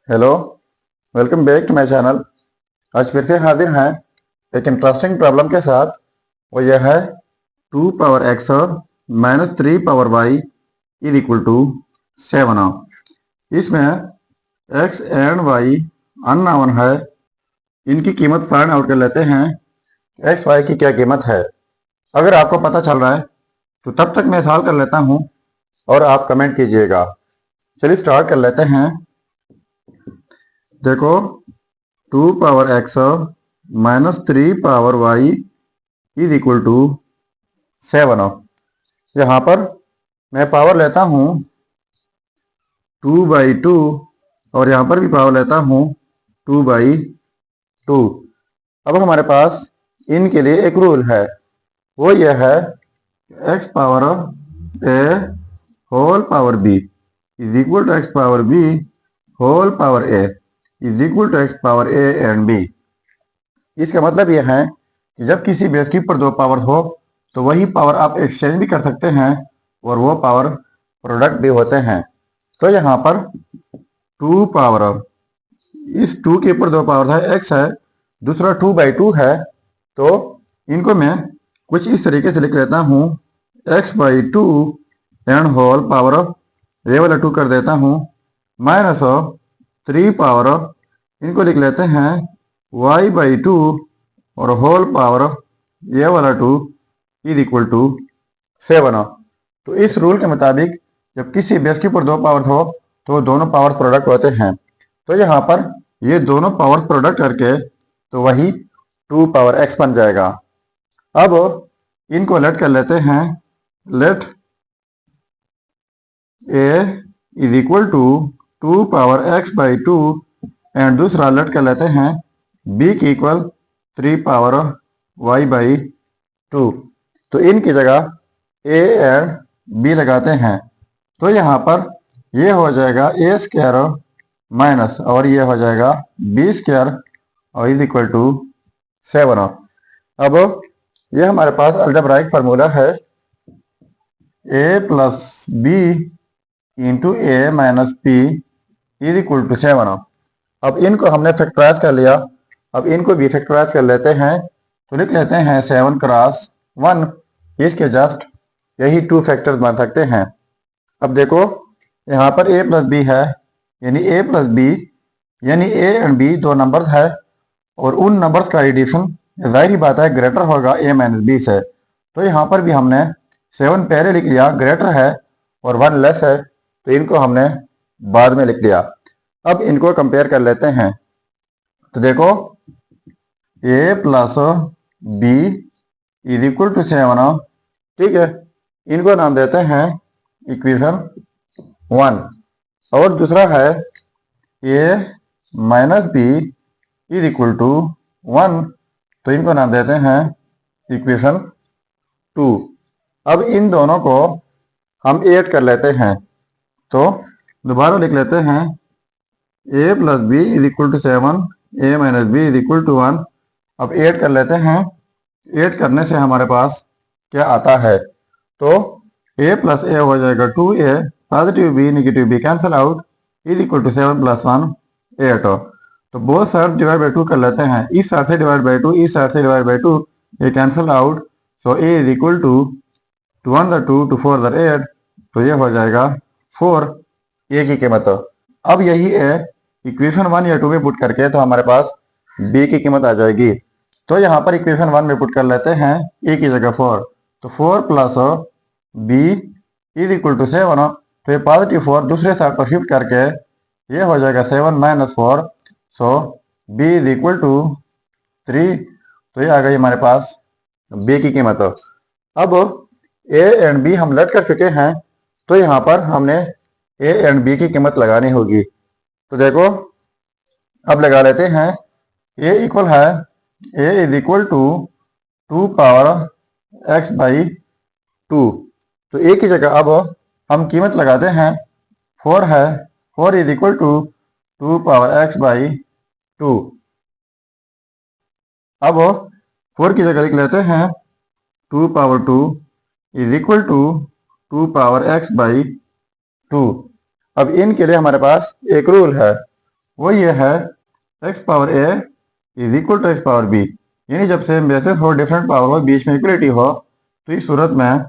Hello, welcome back to my channel. आज फिर से हाजिर हैं एक इंटरेस्टिंग प्रॉब्लम के साथ। वो यह है 2 power x minus 3 power y is equal to 7। इसमें एक्स एंड वाई अननोन है। इनकी कीमत फाइंड आउट कर लेते हैं। एक्स वाई की क्या कीमत है? अगर आपको पता चल रहा है तो तब तक मैं सॉल्व कर लेता हूँ और आप कमेंट कीजिएगा। चलिए स्टार्ट कर लेते हैं। देखो, 2 power x minus 3 power y is equal to 7। यहाँ पर मैं पावर लेता हूँ 2/2 और यहाँ पर भी पावर लेता हूँ 2/2। अब हमारे पास इनके लिए एक रूल है, वो यह है x power a whole power b is equal to x power b whole power a is equal to x power a and b. इसका मतलब यह है कि जब किसी बेस के ऊपर दो पावर हो तो वही पावर आप एक्सचेंज भी कर सकते हैं और वो पावर प्रोडक्ट भी होते हैं। तो यहाँ पर 2 पावर, इस 2 के ऊपर दो पावर है, एक्स है, दूसरा 2/2 है। तो इनको मैं कुछ इस तरीके से लिख लेता हूँ, x/2 एंड होल पावर, ये वाला 2 कर देता हूँ, माइनस 3 पावर, इनको लिख लेते हैं y/2 और होल पावर, ये वाला 2 इज इक्वल टू 7। तो इस रूल के मुताबिक जब किसी बेस के ऊपर दो पावर हो तो दोनों पावर प्रोडक्ट होते हैं। तो यहाँ पर ये दोनों पावर प्रोडक्ट करके तो वही 2 पावर x बन जाएगा। अब इनको लेट कर लेते हैं, let a is equal to 2 power x/2 and दूसरा लेट कर लेते हैं b की इक्वल 3 पावर y/2। तो इनकी जगह a एंड b लगाते हैं। तो यहाँ पर ये हो जाएगा a स्क्वायर माइनस और ये हो जाएगा b स्क्वायर और इज इक्वल टू 7। अब ये हमारे पास अलजेब्राइक फार्मूला है, a plus b into a minus b is equal to 7। अब इनको हमने फैक्टराइज कर लिया, अब इनको भी फैक्टराइज कर लेते हैं। तो लिख लेते हैं 7 क्रॉस 1। इसके जस्ट यही 2 फैक्टर्स बन सकते हैं। अब देखो, यहाँ पर a प्लस बी है, यानी a प्लस बी, यानी a एंड b दो नंबर्स है और उन नंबर्स का एडिशन जाहिर ही बात है ग्रेटर होगा a माइनस बी से। तो यहाँ पर भी हमने 7 पहले लिख लिया, ग्रेटर है और 1 लेस है, तो इनको हमने बाद में लिख लिया। अब इनको कंपेयर कर लेते हैं। तो देखो, a plus b is equal to 7, ठीक है। इनको नाम देते हैं इक्वेशन 1। और दूसरा है a minus b is equal to 1, तो इनको नाम देते हैं इक्वेशन 2। अब इन दोनों को हम ऐड कर लेते हैं। तो दोबारा लिख लेते हैं a plus b is equal to 7, a minus b is equal to 1। अब ऐड कर लेते हैं। ऐड करने से हमारे पास क्या आता है? तो a प्लस a हो जाएगा 2a, positive b negative b cancel out, is equal to 7 plus 1 8। तो बोथ साइड डिवाइड बाई 2 कर लेते हैं, इस साइड से डिवाइड बाई 2, इस साइड से डिवाइड बाई 2, ये cancel out. So a is equal to 2 1 2 2 4 8, तो ये हो जाएगा 4 a की कीमत। अब यही है इक्वेशन 1 या 2 में पुट करके तो हमारे पास b की कीमत आ जाएगी। तो यहाँ पर इक्वेशन 1 में पुट कर लेते हैं a की जगह 4, तो 4 plus b is equal to 7। तो ये पॉजिटिव 4 दूसरे साइड पर शिफ्ट करके ये हो जाएगा 7 minus 4, so b is equal to 3। तो ये आ गई हमारे पास b की कीमत। अब a एंड b हम लेट कर चुके हैं, तो यहाँ पर हमने a एंड b की कीमत लगानी होगी। तो देखो, अब लगा लेते हैं। a इक्वल है, a is equal to 2 power x/2। तो a की जगह अब हम कीमत लगाते हैं, 4 है, 4 is equal to 2 power x/2। अब 4 की जगह लिख लेते हैं 2 power 2 is equal to 2 power x/2। अब इनके लिए हमारे पास एक रूल है, वो ये है x power a is equal to x power b, यानी जब सेम बेसिस हो, डिफरेंट पावर हो, बीच में इक्वलिटी हो, तो इस सूरत में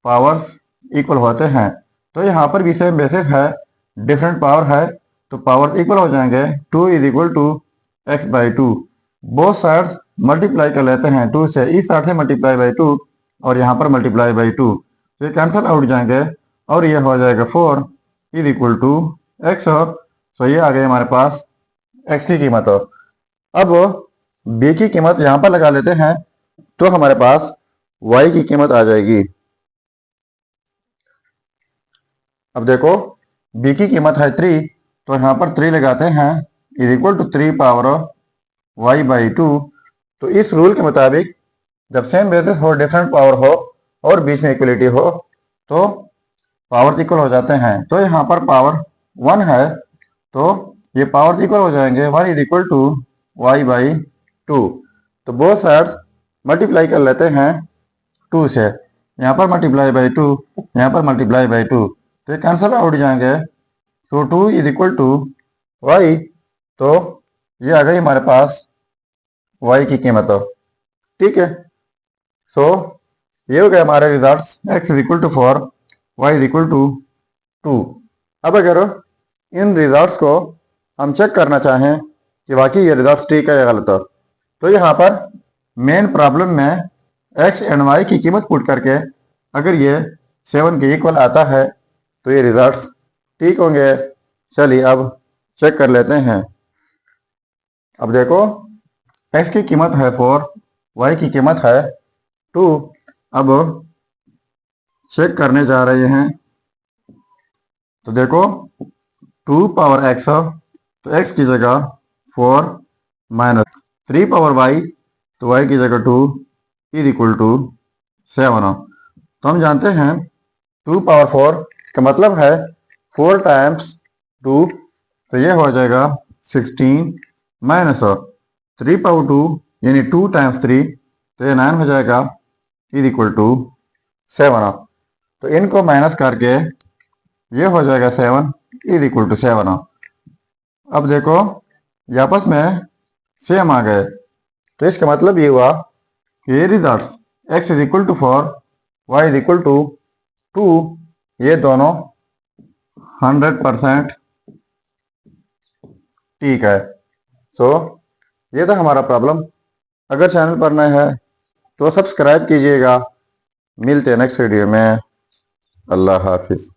पावर्स इक्वल होते हैं। तो यहाँ पर भी सेम बेसिस है, डिफरेंट पावर है, तो पावर इक्वल हो जाएंगे। 2 is equal to x by 2, both sides multiply कर लेते हैं 2 से, इस साइड से मल्टीप्लाई बाई 2 और यहाँ पर मल्टीप्लाई बाई 2, तो ये कैंसिल आउट जाएंगे और ये हो जाएगा 4 इज इक्वल टू एक्स। सो ये आ गए हमारे पास एक्स की कीमत। अब बी की कीमत यहाँ पर लगा लेते हैं, तो हमारे पास वाई की कीमत आ जाएगी। अब देखो बी की कीमत है 3, तो यहाँ पर 3 लगाते हैं is equal to 3 power y by 2। तो इस रूल के मुताबिक जब सेम बेसिस हो, डिफरेंट पावर हो और बीच में इक्वलिटी हो, तो पावर इक्वल हो जाते हैं। तो यहाँ पर पावर 1 है, तो ये पावर इक्वल हो जाएंगे 1 is equal to y by 2। तो बोथ साइड्स मल्टीप्लाई कर लेते हैं 2 से, यहाँ पर मल्टीप्लाई बाई 2, यहाँ पर मल्टीप्लाई बाई 2, तो ये कैंसिल आउट जाएंगे। तो 2 इज इक्वल टू वाई, तो ये आ गई हमारे पास वाई की कीमत। ठीक है, सो ये हो गए हमारे results, x is equal to 4, y is equal to 2। अब अगर इन रिजल्ट्स को हम चेक करना चाहें कि वाकई ये रिजल्ट्स ठीक है या गलत है, तो यहाँ पर मेन प्रॉब्लम में एक्स एंड वाई की कीमत पुट करके अगर ये 7 के इक्वल आता है तो ये रिजल्ट्स ठीक होंगे। चलिए अब चेक कर लेते हैं। अब देखो एक्स की कीमत है 4, वाई की कीमत है 2। अब चेक करने जा रहे हैं, तो देखो 2 पावर एक्स, तो एक्स की जगह 4 माइनस 3 पावर वाई, तो वाई की जगह 2 इज इक्वल टू 7। तो हम जानते हैं 2 पावर 4 का मतलब है 4 टाइम्स 2, तो ये हो जाएगा 16 माइनस 3 पावर 2 यानी 2 टाइम्स 3, तो ये 9 हो जाएगा इज इक्वल टू 7। तो इनको माइनस करके ये हो जाएगा 7 इज इक्वल टू 7। अब देखो ये आपस में सेम आ गए, तो इसका मतलब ये हुआ कि ये results x is equal to 4, y is equal to 2, ये दोनों 100% ठीक है। सो ये था हमारा प्रॉब्लम। अगर चैनल पर नए है तो सब्सक्राइब कीजिएगा। मिलते हैं नेक्स्ट वीडियो में। अल्लाह हाफिज।